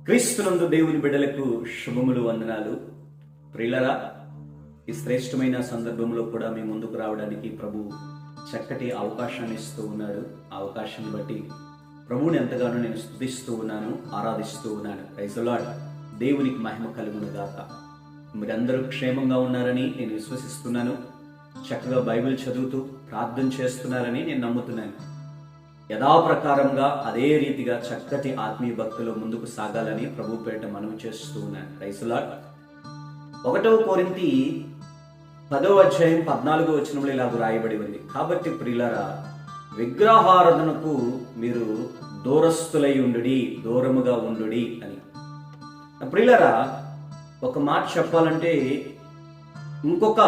క్రీస్తునందు దేవుని బిడ్డలకు శుభములు, వందనాలు. ప్రియులరా, ఈ శ్రేష్టమైన సందర్భంలో కూడా మీ ముందుకు రావడానికి ప్రభు చక్కటి అవకాశాన్ని ఇస్తూ ఉన్నాడు. ఆ అవకాశాన్ని బట్టి ప్రభువుని ఎంతగానో నేను స్తుతిస్తూ ఉన్నాను, ఆరాధిస్తూ ఉన్నాను. Praise the lord. దేవునికి మహిమ కలుగును గాక. మీరందరూ క్షేమంగా ఉన్నారని నేను విశ్వసిస్తున్నాను. చక్కగా బైబిల్ చదువుతూ ప్రార్థన చేస్తున్నారని నేను నమ్ముతున్నాను. యథాప్రకారంగా అదే రీతిగా చక్కటి ఆత్మీయ భక్తులు ముందుకు సాగాలని ప్రభు పేరిట మనవి చేస్తూ ఉన్నాను. Praise the lord. 1 కొరింథీ 10:14 ఇలాగ రాయబడి ఉంది. కాబట్టి ప్రియులారా, విగ్రహారాధనకు మీరు దూరస్తులై ఉండుడి, దూరముగా ఉండుడి అని. ప్రియులారా, ఒక మాట చెప్పాలంటే ఇంకొక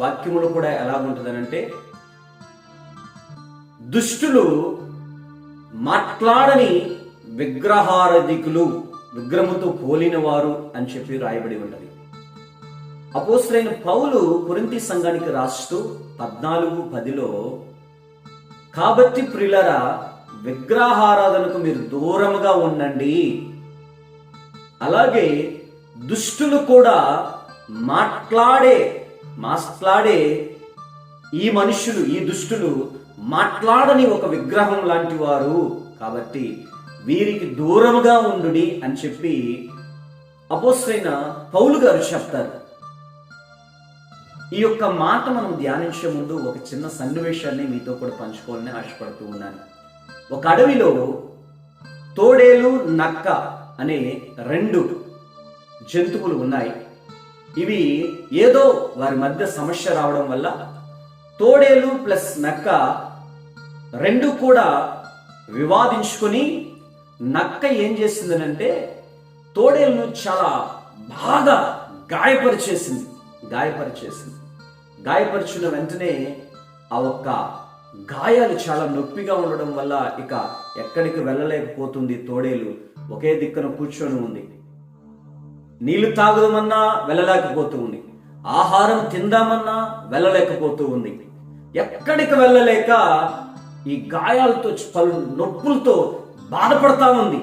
వాక్యములు కూడా ఎలాగుంటుందనంటే, దుష్టులు మాట్లాడని విగ్రహారాధికులు, విగ్రహముతో పోలిన వారు అని చెప్పి రాయబడి ఉన్నది. అపోస్తలుడైన పౌలు కొరింథీ సంఘానికి రాస్తూ 14:10 కాబట్టి ప్రియులారా, విగ్రహారాధనకు మీరు దూరముగా ఉండండి, అలాగే దుష్టులు కూడా మాట్లాడే ఈ మనుషులు, ఈ దుష్టులు మాట్లాడని ఒక విగ్రహం లాంటి వారు, కాబట్టి వీరికి దూరముగా ఉండుడి అని చెప్పి అపోస్తలుడైన పౌలు గారు చెప్తారు. ఈ యొక్క మాట మనం ధ్యానించే ముందు ఒక చిన్న సన్నివేశాన్ని మీతో కూడా పంచుకోవాలని ఆశపడుతూ ఉన్నాను. ఒక అడవిలో తోడేలు, నక్క అనే 2 జంతువులు ఉన్నాయి. ఇవి ఏదో వారి మధ్య సమస్య రావడం వల్ల తోడేలు ప్లస్ నక్క 2 కూడా వివాదించుకొని, నక్క ఏం చేసిందనంటే తోడేలును చాలా బాగా గాయపరిచేసింది. గాయపరిచిన వెంటనే ఆ ఒక్క గాయాలు చాలా నొప్పిగా ఉండడం వల్ల ఇక ఎక్కడికి వెళ్ళలేకపోతుంది. తోడేలు ఒకే దిక్కున కూర్చొని ఉంది. నీళ్లు తాగుదామన్నా వెళ్ళలేకపోతూ ఉంది, ఆహారం తిందామన్నా వెళ్ళలేకపోతూ ఉంది. ఎక్కడికి వెళ్ళలేక ఈ గాయాలతో, పలు నొప్పులతో బాధపడతా ఉంది.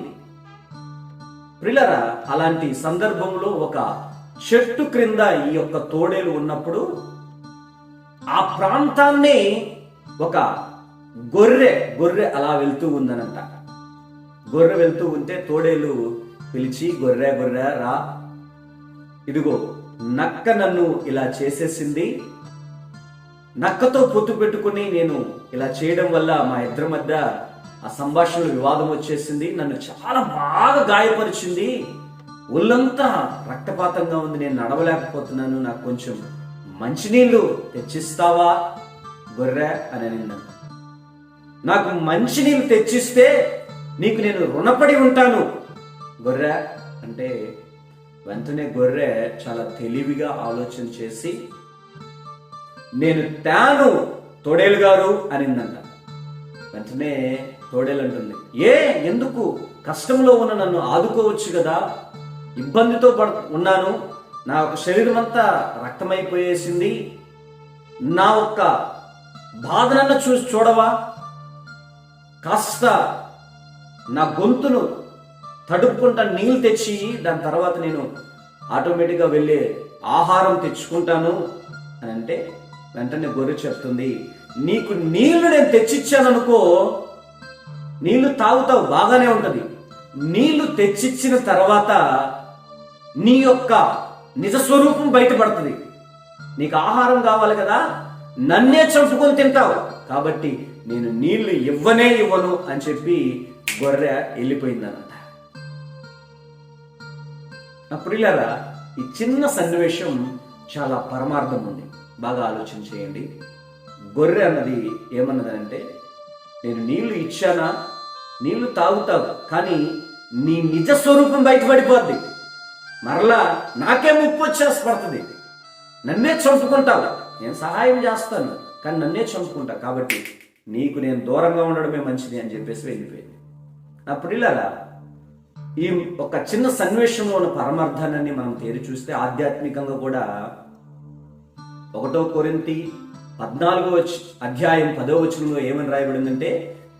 ప్రియులారా, అలాంటి సందర్భంలో ఒక చెట్టు క్రింద ఈ యొక్క తోడేలు ఉన్నప్పుడు ఆ ప్రాంతాన్ని ఒక గొర్రె అలా వెళ్తూ ఉందనంట. గొర్రె వెళ్తూ ఉంటే తోడేలు పిలిచి, గొర్రె రా, ఇదిగో నక్క నన్ను ఇలా చేసేసింది, నక్కతో పొత్తు పెట్టుకుని నేను ఇలా చేయడం వల్ల మా ఇద్దరి మధ్య ఆ సంభాషణలో వివాదం వచ్చేసింది, నన్ను చాలా బాగా గాయపరిచింది, ఒళ్ళంతా రక్తపాతంగా ఉంది, నేను నడవలేకపోతున్నాను, నాకు కొంచెం మంచినీళ్ళు తెచ్చిస్తావా గొర్రె అని అనిందంట. నాకు మంచినీళ్ళు తెచ్చిస్తే నీకు నేను రుణపడి ఉంటాను గొర్రె అంటే, వెంటనే గొర్రె చాలా తెలివిగా ఆలోచన చేసి, నేను తాను తోడేలు గారు అనిందంట. వెంటనే తోడేలు అంటుంది, ఎందుకు, కష్టంలో ఉన్న నన్ను ఆదుకోవచ్చు కదా, ఇబ్బందితో ఉన్నాను, నా ఒక శరీరం అంతా రక్తమైపోయేసింది, నా ఒక్క బాధనన్న చూడవా, కాస్త నా గొంతును తడుపుకుంటా నీళ్ళు తెచ్చి, దాని తర్వాత నేను ఆటోమేటిక్గా వెళ్ళి ఆహారం తెచ్చుకుంటాను అని అంటే, వెంటనే గొర్రె చెప్తుంది, నీకు నీళ్లు నేను తెచ్చిచ్చాననుకో, నీళ్లు తాగుతావు, బాగానే ఉంటది, నీళ్లు తెచ్చిచ్చిన తర్వాత నీ యొక్క నిజస్వరూపం బయటపడుతుంది, నీకు ఆహారం కావాలి కదా, నన్నే చంపుకొని తింటావు, కాబట్టి నేను నీళ్లు ఇవ్వను అని చెప్పి గొర్రె వెళ్ళిపోయిందన్నమాట. ప్రియులారా, ఈ చిన్న సన్నివేశం చాలా పరమార్థం ఉంది, బాగా ఆలోచన చేయండి. గొర్రె అన్నది ఏమన్నదంటే, నేను నీళ్లు ఇచ్చానా, నీళ్లు తాగుతావు, కానీ నీ నిజ స్వరూపం బయటపడిపోద్ది, మరలా నాకే ముప్పు వచ్చేసి పడుతుంది, నన్నే చంపుకుంటావు, నేను సహాయం చేస్తాను కానీ నన్నే చంపుకుంటా, కాబట్టి నీకు నేను దూరంగా ఉండడమే మంచిది అని చెప్పేసి వెళ్ళిపోయింది. ప్రియులారా, ఈ ఒక చిన్న సన్నివేశంలో ఉన్న పరమార్థాన్ని మనం తేరి చూస్తే ఆధ్యాత్మికంగా కూడా 1 కొరింథీ 14:10 ఏమని రాయబడిందంటే,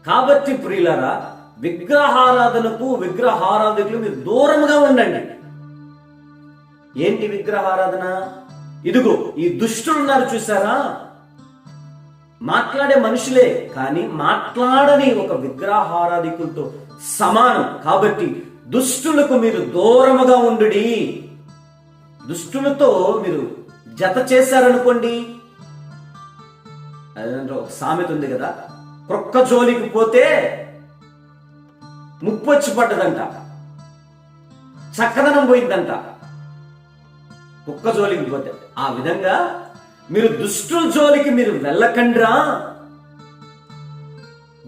కాబట్టి ప్రియులారా, విగ్రహారాధకులు మీరు దూరంగా ఉండండి. ఏంటి విగ్రహారాధన? ఇదిగో ఈ దుష్టులు ఉన్నారు చూసారా, మాట్లాడే మనుషులే కానీ మాట్లాడని ఒక విగ్రహారాధికులతో సమానం. కాబట్టి దుష్టులకు మీరు దూరముగా ఉండుడి. దుష్టులతో మీరు జత చేశారనుకోండి, అదేంటో ఒక సామెత ఉంది కదా, ప్రొక్క జోలికి పోతే ముప్పు వచ్చి పడ్డదంట, చక్కదనం పోయిందంట కుక్క జోలికి పోతే. ఆ విధంగా మీరు దుష్టుల జోలికి మీరు వెళ్ళకండ్రా.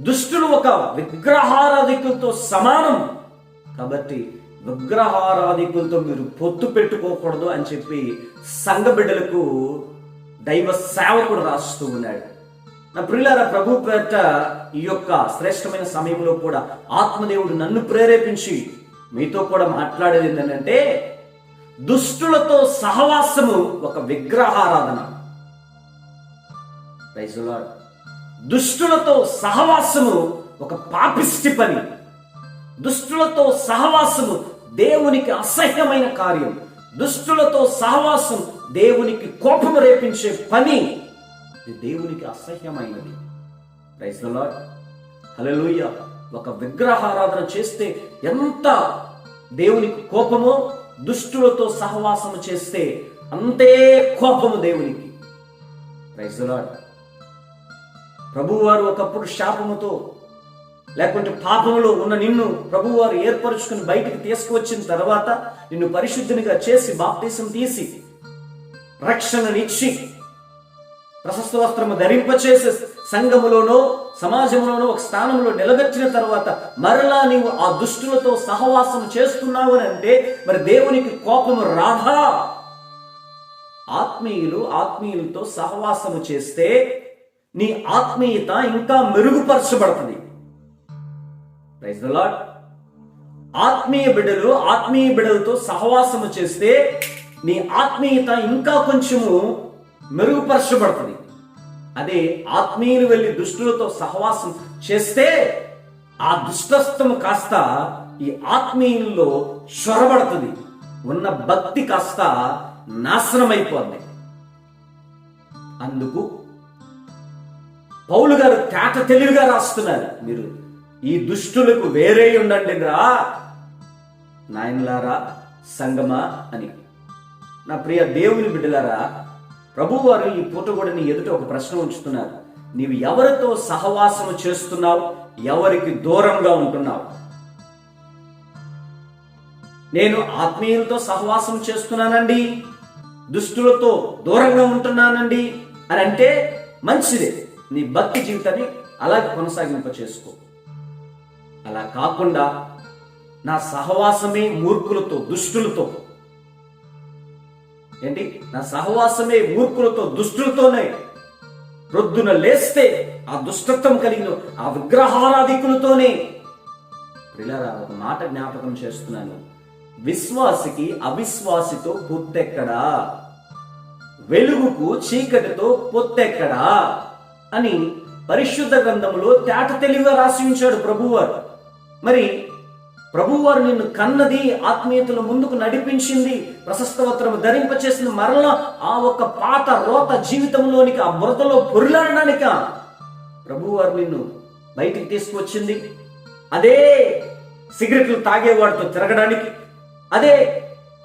దుష్టులు ఒక విగ్రహారాధికులతో సమానం. కాబట్టి విగ్రహారాధికులతో మీరు పొత్తు పెట్టుకోకూడదు అని చెప్పి సంఘ బిడ్డలకు దైవ సేవకుడు రాస్తూ ఉన్నాడు. నా ప్రియులారా, ప్రభు పేరిట ఈ యొక్క శ్రేష్టమైన సమయంలో కూడా ఆత్మదేవుడు నన్ను ప్రేరేపించి మీతో కూడా మాట్లాడేది ఏంటంటే, దుష్టులతో సహవాసము ఒక విగ్రహారాధన. Praise the lord. దుష్టులతో సహవాసము ఒక పాపిష్టి పని. దుష్టులతో సహవాసము దేవునికి అసహ్యమైన కార్యం. దుష్టులతో సహవాసం దేవునికి కోపము రేపించే పని. ఇది దేవునికి అసహ్యమైనది. Praise the Lord. హల్లెలూయా. ఒక విగ్రహారాధన చేస్తే ఎంత దేవునికి కోపమో, దుష్టులతో సహవాసము చేస్తే అంతే కోపము దేవునికి. Praise the lord. ప్రభువారు ఒకప్పుడు శాపముతో లేకుంటే పాపములో ఉన్న నిన్ను ప్రభువారు ఏర్పరుచుకుని బయటికి తీసుకువచ్చిన తర్వాత నిన్ను పరిశుద్ధునిగా చేసి బాప్తీసం తీసి రక్షణనిచ్చి ప్రశస్త వస్త్రము ధరింపచేసి సంఘములోనో సమాజంలోనో ఒక స్థానంలో నిలబెట్టిన తర్వాత మరలా నీవు ఆ దుష్టులతో సహవాసం చేస్తున్నావు అంటే మరి దేవునికి కోపము రాధా? ఆత్మీయులతో సహవాసము చేస్తే నీ ఆత్మీయత ఇంకా మెరుగుపరచబడుతుంది. Praise the lord. ఆత్మీయ బిడ్డలతో సహవాసము చేస్తే నీ ఆత్మీయత ఇంకా కొంచెము మెరుగుపరచబడుతుంది. అదే ఆత్మీయులు వెళ్ళి దుష్టులతో సహవాసం చేస్తే ఆ దుష్టత్వము కాస్త ఈ ఆత్మీయుల్లో చొరబడుతుంది. ఉన్న భక్తి కాస్త నాశనమైపోద్ది. అందుకు పౌలు గారు తేట తెలివిగా రాస్తున్నారు, మీరు ఈ దుష్టులకు వేరే ఉండండి రా నాయనలారా, సంగమా అని. నా ప్రియ దేవుని బిడ్డలారా, ప్రభువారు ఈ పూట కూడా నీ ఎదుట ఒక ప్రశ్న ఉంచుతున్నారు. నీవు ఎవరితో సహవాసము చేస్తున్నావు? ఎవరికి దూరంగా ఉంటున్నావు? నేను ఆత్మీయులతో సహవాసం చేస్తున్నానండి, దుష్టులతో దూరంగా ఉంటున్నానండి అని అంటే మంచిదే. నీ భక్తి జీవితాన్ని అలాగే కొనసాగింప చేసుకో. అలా కాకుండా నా సహవాసమే మూర్ఖులతో దుష్టులతో, ఏంటి నా సహవాసమే మూర్ఖులతో దుష్టులతోనే, ప్రొద్దున లేస్తే ఆ దుష్టత్వం కలిగిన ఆ విగ్రహారాధికులతోనే. పిల్లరా, ఒక మాట జ్ఞాపకం చేస్తున్నాను. విశ్వాసికి అవిశ్వాసితో పొత్తెక్కడా, వెలుగుకు చీకటితో పొత్తెక్కడా అని పరిశుద్ధ గ్రంథములో తేట తెలివిగా రాసి ఉంచాడు ప్రభువారు. మరి ప్రభువారు నిన్ను కన్నది, ఆత్మీయతలు ముందుకు నడిపించింది, ప్రశస్త వస్త్రము ధరింపచేసిన మరలా ఆ ఒక పాత రోత జీవితంలోనికి, ఆ బురదలో పొరులాడడానిక ప్రభువారు నిన్ను బయటికి తీసుకువచ్చింది? అదే సిగరెట్లు తాగేవాడితో తిరగడానికి, అదే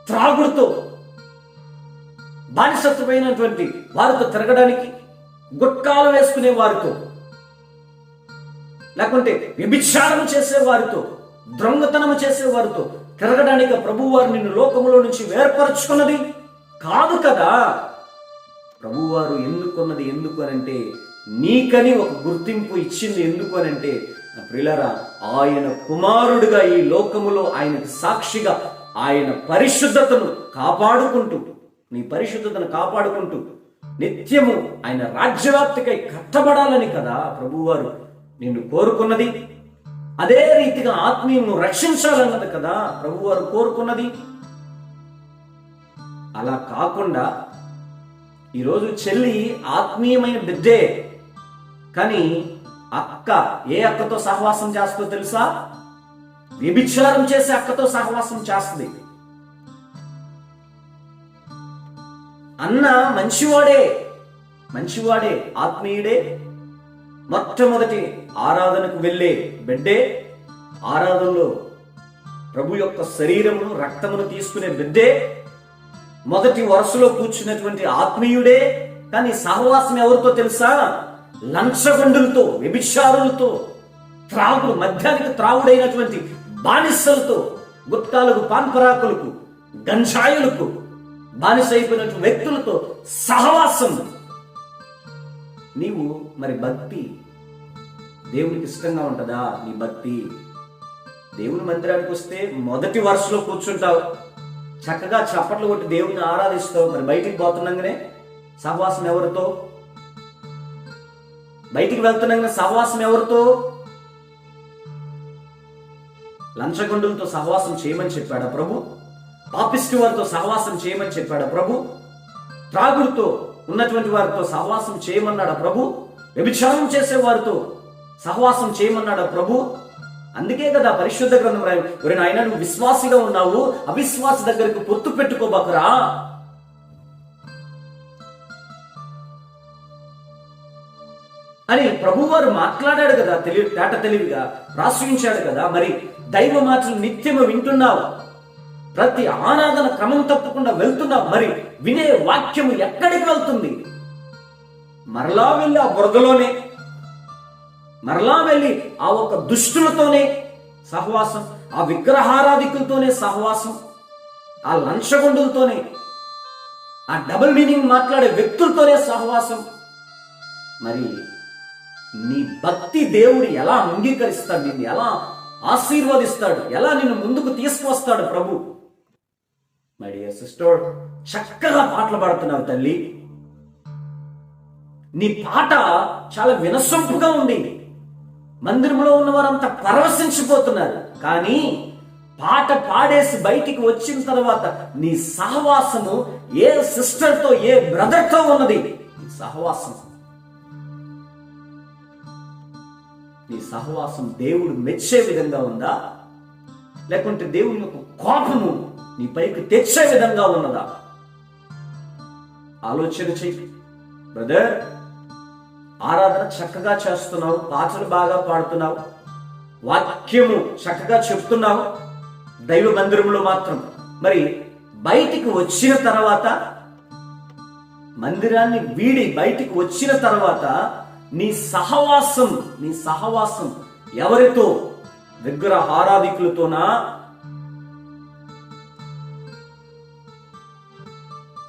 త్రాగుడుతో బానిసత్వమైనటువంటి వారితో తిరగడానికి, గుట్కాలు వేసుకునే వారితో, లేకుంటే వ్యభిచారం చేసే వారితో, దొంగతనము చేసే వారితో తిరగడానికి ప్రభువారు నిన్ను లోకములో నుంచి వేర్పరచుకున్నది కాదు కదా. ప్రభువారు ఎన్నుకున్నది ఎందుకు అనంటే, నీకని ఒక గుర్తింపు ఇచ్చింది ఎందుకు అనంటే, ప్రియులారా, ఆయన కుమారుడిగా ఈ లోకములో ఆయనకు సాక్షిగా ఆయన పరిశుద్ధతను కాపాడుకుంటూ, నీ పరిశుద్ధతను కాపాడుకుంటూ నిత్యము ఆయన రాజ్యవ్యాప్తికై కట్టబడాలని కదా ప్రభువారు నిన్ను కోరుకున్నది. అదే రీతిగా ఆత్మీయులను రక్షించాలన్నది కదా ప్రభువారు కోరుకున్నది. అలా కాకుండా ఈరోజు చెల్లి ఆత్మీయమైన బిడ్డే, కానీ అక్క ఏ అక్కతో సహవాసం చేస్తుందో తెలుసా? వ్యభిచారం చేసే అక్కతో సహవాసం చేస్తుంది. అన్న మంచివాడే ఆత్మీయుడే, మొట్టమొదటి ఆరాధనకు వెళ్ళే బిడ్డే, ఆరాధనలో ప్రభు యొక్క శరీరమును రక్తమును తీసుకునే బిడ్డే, మొదటి వరుసలో కూర్చున్నటువంటి ఆత్మీయుడే. కానీ సహవాసం ఎవరితో తెలుసా? లంచగొండులతో, వ్యభిచారులతో, మద్యానికి త్రాగుడైనటువంటి బానిసలతో, గుట్కాలకు, పాన్పరాకులకు, గంజాయులకు బానిస అయిపోయినటువంటి వ్యక్తులతో సహవాసం. నీవు మరి భక్తి దేవునికి ఇష్టంగా ఉంటుందా? నీ భక్తి దేవుని మందిరానికి వస్తే మొదటి వరుసలో కూర్చుంటావు, చక్కగా చప్పట్లు కొట్టి దేవుని ఆరాధిస్తావు. మరి బయటికి పోతున్నాగానే సహవాసం ఎవరితో? బయటికి వెళ్తున్నాగానే సహవాసం ఎవరితో? లంచగొండులతో సహవాసం చేయమని చెప్పాడా ప్రభు? పాపిష్టి వారితో సహవాసం చేయమని చెప్పాడా ప్రభు? త్రాగుడుతో ఉన్నటువంటి వారితో సహవాసం చేయమన్నాడా ప్రభు? వ్యభిచారం చేసే వారితో సహవాసం చేయమన్నాడా ప్రభు? అందుకే కదా పరిశుద్ధ గ్రంథం రాయి, నాయన నువ్వు విశ్వాసిగా ఉన్నావు, అవిశ్వాసి దగ్గరకు పొత్తు పెట్టుకోబాకురా. అని ప్రభువారు మాట్లాడాడు కదా, తెలివిగా రాసుంచాడు కదా. మరి దైవ మాటలు నిత్యము వింటున్నావు, ప్రతి ఆరాధన క్రమం తప్పకుండా వెళ్తున్నావు. మరి వినే వాక్యము ఎక్కడికి వెళ్తుంది? మరలా వెళ్ళి ఆ బురదలోనే, మరలా వెళ్ళి ఆ ఒక దుష్టులతోనే సహవాసం, ఆ విగ్రహారాధికులతోనే సహవాసం, ఆ లంచగొండులతోనే, ఆ డబుల్ మీనింగ్ మాట్లాడే వ్యక్తులతోనే సహవాసం. మరి నీ భక్తి దేవుడు ఎలా అంగీకరిస్తాడు? నిన్ను ఎలా ఆశీర్వదిస్తాడు? ఎలా నిన్ను ముందుకు తీసుకువస్తాడు ప్రభు? మై డియర్ సిస్టర్, చక్కగా పాటలు పాడుతున్నావు తల్లి. నీ పాట చాలా వినసొంపుగా ఉంది. మందిరంలో ఉన్నవారంతా పరవశించిపోతున్నారు. కానీ పాట పాడేసి బయటికి వచ్చిన తర్వాత నీ సహవాసము ఏ సిస్టర్తో, ఏ బ్రదర్తో ఉన్నది? నీ సహవాసం దేవుడు మెచ్చే విధంగా ఉందా? లేకుంటే దేవుని యొక్క కోపము నీ పైకి తెచ్చే విధంగా ఉన్నదా? ఆలోచన చెయ్యి బ్రదర్. ఆరాధన చక్కగా చేస్తున్నావు, పాటలు బాగా పాడుతున్నావు, వాక్యము చక్కగా చెప్తున్నావు దైవ మందిరంలో మాత్రం. మరి బయటికి వచ్చిన తర్వాత, మందిరాన్ని వీడి బయటికి వచ్చిన తర్వాత నీ సహవాసం ఎవరితో? విగ్రహ ఆరాధికులతోనా?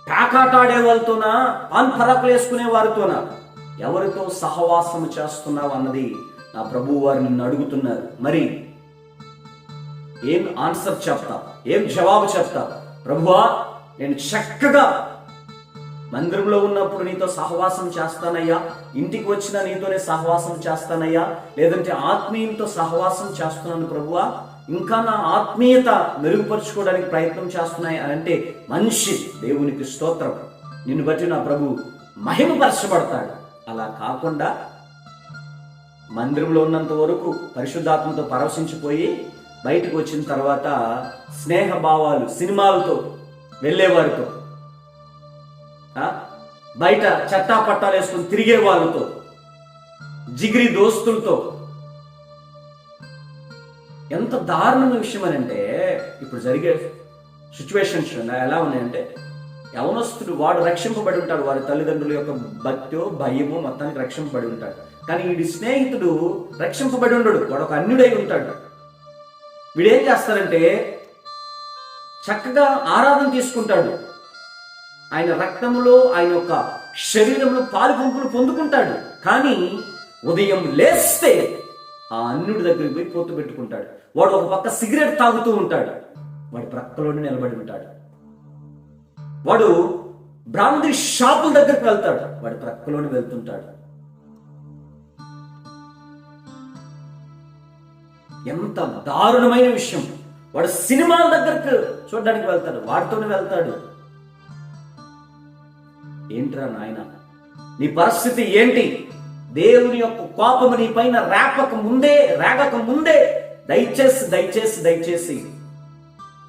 పేకాటాడే వాళ్ళతోనా? పాన్పరాకులు వేసుకునే వారితోనా? ఎవరితో సహవాసము చేస్తున్నావు అన్నది నా ప్రభువు వారు నిన్ను అడుగుతున్నారు. మరి ఏం ఆన్సర్ చెప్తా, ఏం జవాబు చెప్తా? ప్రభువా, నేను చక్కగా మందిరంలో ఉన్నప్పుడు నీతో సహవాసం చేస్తానయ్యా, ఇంటికి వచ్చినా నీతోనే సహవాసం చేస్తానయ్యా, లేదంటే ఆత్మీయులతో సహవాసం చేస్తున్నాను ప్రభువా, ఇంకా నా ఆత్మీయత మెరుగుపరుచుకోవడానికి ప్రయత్నం చేస్తున్నాయి అని అంటే మనిషి దేవునికి స్తోత్రం. నిన్ను బట్టి నా ప్రభు మహిమపరచబడతాడు. అలా కాకుండా మందిరంలో ఉన్నంత వరకు పరిశుద్ధాత్మతో పరవశించిపోయి బయటకు వచ్చిన తర్వాత స్నేహభావాలు, సినిమాలతో వెళ్ళేవారితో, బయట చట్టా పట్టాలు వేసుకుని తిరిగే వాళ్ళతో, జిగిరి దోస్తులతో, ఎంత దారుణమైన విషయం అని అంటే ఇప్పుడు జరిగే సిచ్యువేషన్స్ ఎలా ఉన్నాయంటే, యవనస్తుడు వాడు రక్షింపబడి ఉంటాడు, వారి తల్లిదండ్రుల యొక్క భక్తో భయమో మొత్తానికి రక్షింపబడి ఉంటాడు. కానీ వీడి స్నేహితుడు రక్షింపబడి ఉండడు, వాడు ఒక అన్యుడై ఉంటాడు. వీడేం చేస్తాడంటే చక్కగా ఆరాధన తీసుకుంటాడు, ఆయన రక్తములో, ఆయన యొక్క శరీరంలో పాలు పంపులు పొందుకుంటాడు. కానీ ఉదయం లేస్తే ఆ అన్యుడి దగ్గరికి పోయి పొత్తు పెట్టుకుంటాడు. వాడు ఒక పక్క సిగరెట్ తాగుతూ ఉంటాడు, వాడి ప్రక్కలోనే నిలబడి ఉంటాడు. వాడు బ్రాందీ షాపుల దగ్గరికి వెళ్తాడు, వాడి ప్రక్కలోనే వెళ్తుంటాడు. ఎంత దారుణమైన విషయం! వాడు సినిమాల దగ్గరకు చూడడానికి వెళ్తాడు, వాడితోనే వెళ్తాడు. ఏంట్రా నాయన, నీ పరిస్థితి ఏంటి? దేవుని యొక్క కోపము నీ పైన రేగక ముందే దయచేసి దయచేసి దయచేసి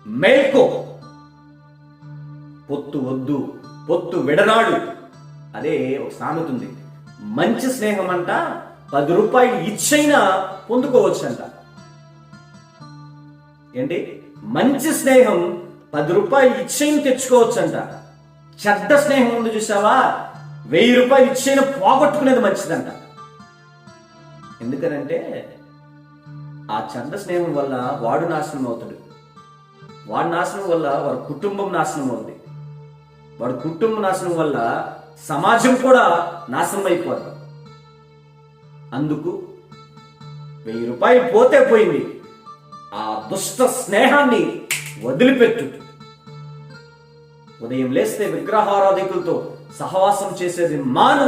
మేల్కో. పొత్తు వద్దు, పొత్తు విడనాడు. అదే ఒక సామెత ఉంది, మంచి స్నేహం అంట 10 రూపాయలు ఇచ్చైనా పొందుకోవచ్చంట. ఏంటి? మంచి స్నేహం 10 రూపాయలు ఇచ్చైనా తెచ్చుకోవచ్చంట. చెడ్డ స్నేహం ఉంది చూసావా, 1000 రూపాయలు ఇచ్చైనా పోగొట్టుకునేది మంచిదంట. ఎందుకనంటే ఆ చెడ్డ స్నేహం వల్ల వాడు నాశనం అవుతాడు, వాడి నాశనం వల్ల వాడి కుటుంబం నాశనం అవుతుంది, వాడి కుటుంబం నాశనం వల్ల సమాజం కూడా నాశనం అయిపోతుంది. అందుకు 1000 రూపాయలు పోతే పోయింది, ఆ దుష్ట స్నేహాన్ని వదిలిపెట్టు. ఉదయం లేస్తే విగ్రహారాధికులతో సహవాసం చేసేది మాను.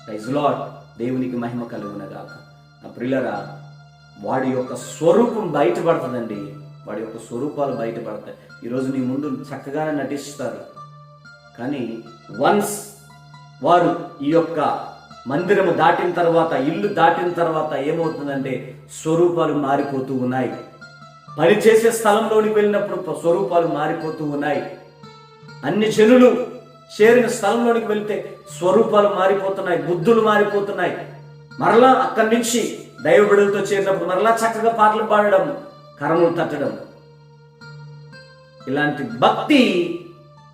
Praise lord. దేవునికి మహిమ కలుగునగాక. నా ప్రియులారా, వాడి యొక్క స్వరూపం బయటపడుతుందండి, వాడి యొక్క స్వరూపాలు బయటపడతాయి. ఈరోజు నీ ముందు చక్కగానే నటిస్తారు, కానీ వన్స్ వారు ఈ యొక్క మందిరము దాటిన తర్వాత, ఇల్లు దాటిన తర్వాత ఏమవుతుందంటే స్వరూపాలు మారిపోతూ ఉన్నాయి. పనిచేసే స్థలంలోనికి వెళ్ళినప్పుడు స్వరూపాలు మారిపోతూ ఉన్నాయి. అన్ని జనులు చేరిన స్థలంలోనికి వెళ్తే స్వరూపాలు మారిపోతున్నాయి, బుద్ధులు మారిపోతున్నాయి. మరలా అక్కడి నుంచి దైవ బిడ్డలతో చేరినప్పుడు మరలా చక్కగా పాటలు పాడడం, కరములు తట్టడం. ఇలాంటి భక్తి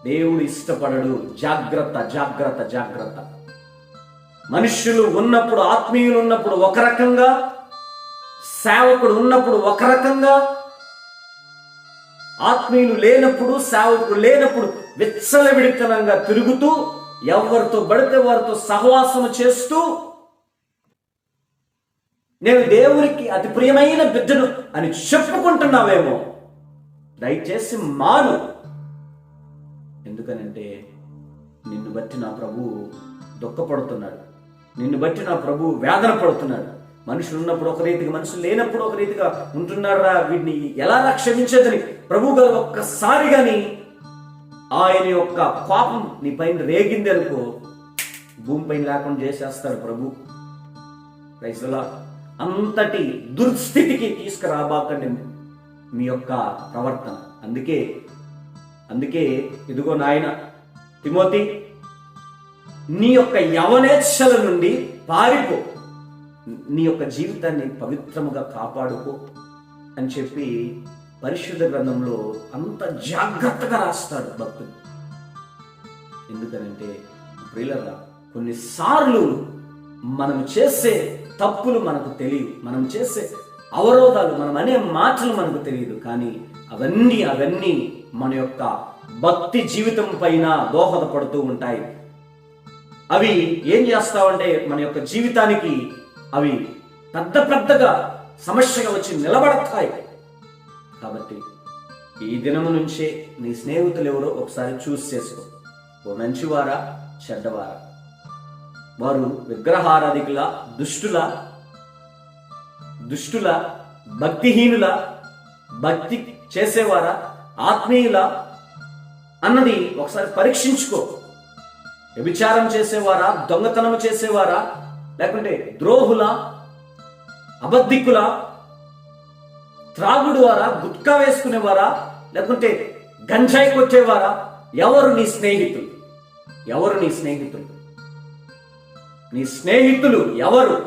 దేవుడు ఇష్టపడడు. జాగ్రత్త జాగ్రత్త జాగ్రత్త. మనుష్యులు ఉన్నప్పుడు, ఆత్మీయులు ఉన్నప్పుడు ఒక రకంగా, సేవకుడు ఉన్నప్పుడు ఒక రకంగా, ఆత్మీయులు లేనప్పుడు, సేవకుడు లేనప్పుడు విచ్చలవిడితనంగా తిరుగుతూ, ఎవరితో పడితే వారితో సహవాసం చేస్తూ, నేను దేవునికి అతి ప్రియమైన బిడ్డను అని చెప్పుకుంటున్నావేమో. దయచేసి మాను. ఎందుకనంటే నిన్ను బట్టి నా ప్రభువు దుఃఖపడుతున్నాడు, నిన్ను బట్టి నా ప్రభువు వేదన పడుతున్నాడు. మనుషులు ఉన్నప్పుడు ఒక రీతిగా, మనుషులు లేనప్పుడు ఒక రీతిగా ఉంటున్నారా, వీడిని ఎలా క్షమించేదని ప్రభు గారు ఒక్కసారి గాని ఆయన యొక్క కోపం నీ పైన రేగింది అనుకో, భూమి పైన లేకుండా చేసేస్తాడు ప్రభు. Praise the lord. అంతటి దుర్స్థితికి తీసుకురాబాకండి మీ యొక్క ప్రవర్తన. అందుకే ఇదిగో నాయన తిమోతి, నీ యొక్క యవనేచ్ఛల నుండి పారిపో, నీ యొక్క జీవితాన్ని పవిత్రముగా కాపాడుకో అని చెప్పి పరిశుద్ధ గ్రంథంలో అంత జాగ్రత్తగా రాస్తాడు భక్తుడు. ఎందుకనంటే ప్రియులారా, కొన్నిసార్లు మనం చేసే తప్పులు మనకు తెలియదు, మనం చేసే అవరోధాలు, మనం అనే మాటలు మనకు తెలియదు, కానీ అవన్నీ మన యొక్క భక్తి జీవితం పైన దోహదపడుతూ ఉంటాయి. అవి ఏం చేస్తావంటే మన యొక్క జీవితానికి అవి పెద్దగా సమస్యగా వచ్చి నిలబడతాయి. కాబట్టి ఈ దినము నుంచే నీ స్నేహితులు ఎవరో ఒకసారి చూస్ చేసుకో. ఓ మంచివారా, చెడ్డవారా? వారు విగ్రహారాధికుల, దుష్టుల, భక్తిహీనుల, భక్తి చేసేవారా, ఆత్మీయుల అన్నది ఒకసారి పరీక్షించుకో. వ్యభిచారం చేసేవారా, దొంగతనం చేసేవారా, లేకుంటే ద్రోహుల, అబద్ధికుల, త్రాగుడు వారా, గుట్కా వేసుకునేవారా, లేకుంటే గంజాయి కొట్టేవారా? ఎవరు నీ స్నేహితులు? ఎవరు నీ స్నేహితులు? నీ స్నేహితులు ఎవరు?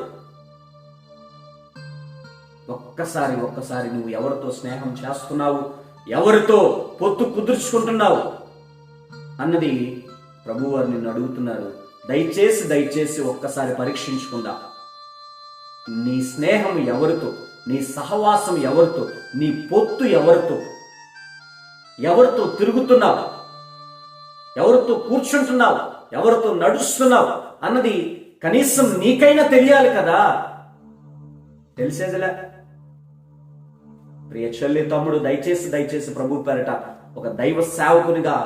ఒక్కసారి నువ్వు ఎవరితో స్నేహం చేస్తున్నావు, ఎవరితో పొత్తు కుదుర్చుకుంటున్నావు అన్నది ప్రభువారు నిన్ను అడుగుతున్నారు. దయచేసి ఒక్కసారి పరీక్షించుకుందా. నీ స్నేహం ఎవరితో, నీ సహవాసం ఎవరితో, నీ పొత్తు ఎవరితో తిరుగుతున్నావు, ఎవరితో కూర్చుంటున్నావు, ఎవరితో నడుస్తున్నావు అన్నది కనీసం నీకైనా తెలియాలి కదా. తెలిసేదిలే. ప్రియ చెల్లి, తమ్ముడు, దయచేసి ప్రభు పేరట ఒక దైవ సేవకునిగా,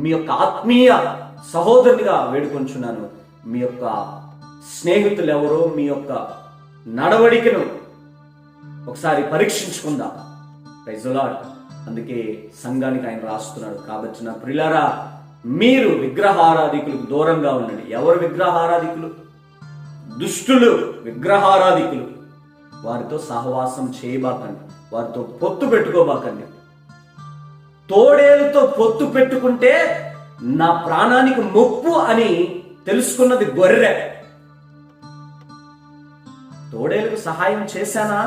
మీ యొక్క ఆత్మీయ సహోదరునిగా వేడుకొంచున్నాను. మీ యొక్క స్నేహితులు ఎవరో, మీ యొక్క నడవడికను ఒకసారి పరీక్షించుకుందాం. Praise the lord. అందుకే సంఘానికి ఆయన రాస్తున్నాడు. కాబట్టి నా ప్రియులారా, మీరు విగ్రహారాధికులకు దూరంగా ఉండండి. ఎవరు విగ్రహారాధికులు? దుష్టులు, విగ్రహారాధికులు. వారితో సహవాసం చేయబాకండి, వారితో పొత్తు పెట్టుకోబాకండి. తోడేలుతో పొత్తు పెట్టుకుంటే నా ప్రాణానికి ముప్పు అని తెలుసుకున్నది గొర్రె. తోడేలుకు సహాయం చేశానా,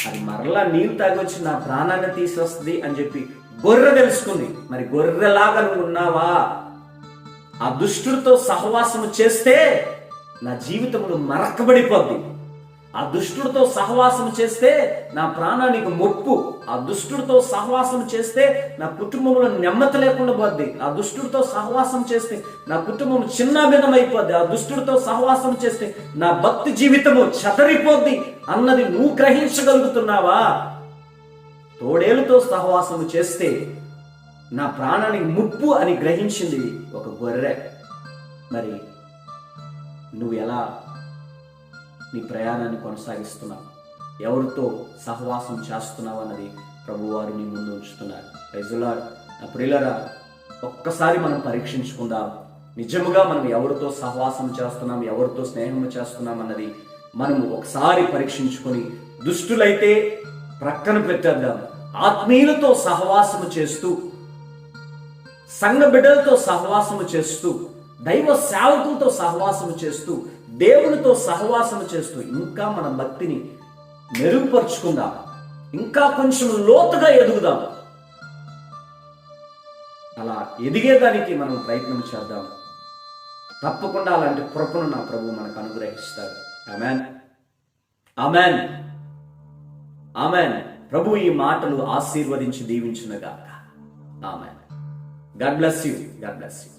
అది మరలా నీళ్ళు తాగొచ్చి నా ప్రాణాన్ని తీసేస్తుంది అని చెప్పి గొర్రె తెలుసుకుంది. మరి గొర్రెలాగా నువ్వు ఉన్నావా? ఆ దుష్టుడితో సహవాసము చేస్తే నా జీవితంలో మరకబడిపోద్ది. ఆ దుష్టుడితో సహవాసం చేస్తే నా ప్రాణానికి ముప్పు. ఆ దుష్టుడితో సహవాసం చేస్తే నా కుటుంబంలో నెమ్మది లేకుండా పోద్ది. ఆ దుష్టుడితో సహవాసం చేస్తే నా కుటుంబం చిన్నాభిన్నమైపోద్ది. ఆ దుష్టుడితో సహవాసం చేస్తే నా భక్తి జీవితము చెదరిపోద్ది అన్నది నువ్వు గ్రహించగలుగుతున్నావా? తోడేలుతో సహవాసం చేస్తే నా ప్రాణానికి ముప్పు అని గ్రహించింది ఒక గొర్రె. మరి నువ్వు ఎలా నీ ప్రయాణాన్ని కొనసాగిస్తున్నావు? ఎవరితో సహవాసం చేస్తున్నావు అన్నది ప్రభువారు నీ ముందు ఉంచుతున్నారు. Praise the lord. నా ప్రియులారా, ఒక్కసారి మనం పరీక్షించుకుందాం. నిజముగా మనం ఎవరితో సహవాసం చేస్తున్నాం, ఎవరితో స్నేహం చేస్తున్నాం అన్నది మనం ఒకసారి పరీక్షించుకొని, దుష్టులైతే ప్రక్కన పెట్టేద్దాం. ఆత్మీయులతో సహవాసము చేస్తూ, సంఘ బిడ్డలతో సహవాసము చేస్తూ, దైవ సేవకులతో సహవాసము చేస్తూ, దేవునితో సహవాసము చేస్తూ ఇంకా మన భక్తిని మెరుగుపరుచుకుందాం. ఇంకా కొంచెం లోతుగా ఎదుగుదాం. అలా ఎదిగేదానికి మనం ప్రయత్నం చేద్దాం. తప్పకుండా అలాంటి కృపను నా ప్రభు మనకు అనుగ్రహిస్తాడు. ఆమేన్, ఆమేన్, ఆమేన్. ప్రభు ఈ మాటలు ఆశీర్వదించి దీవించునుగాక. Amen. God bless you. God bless you.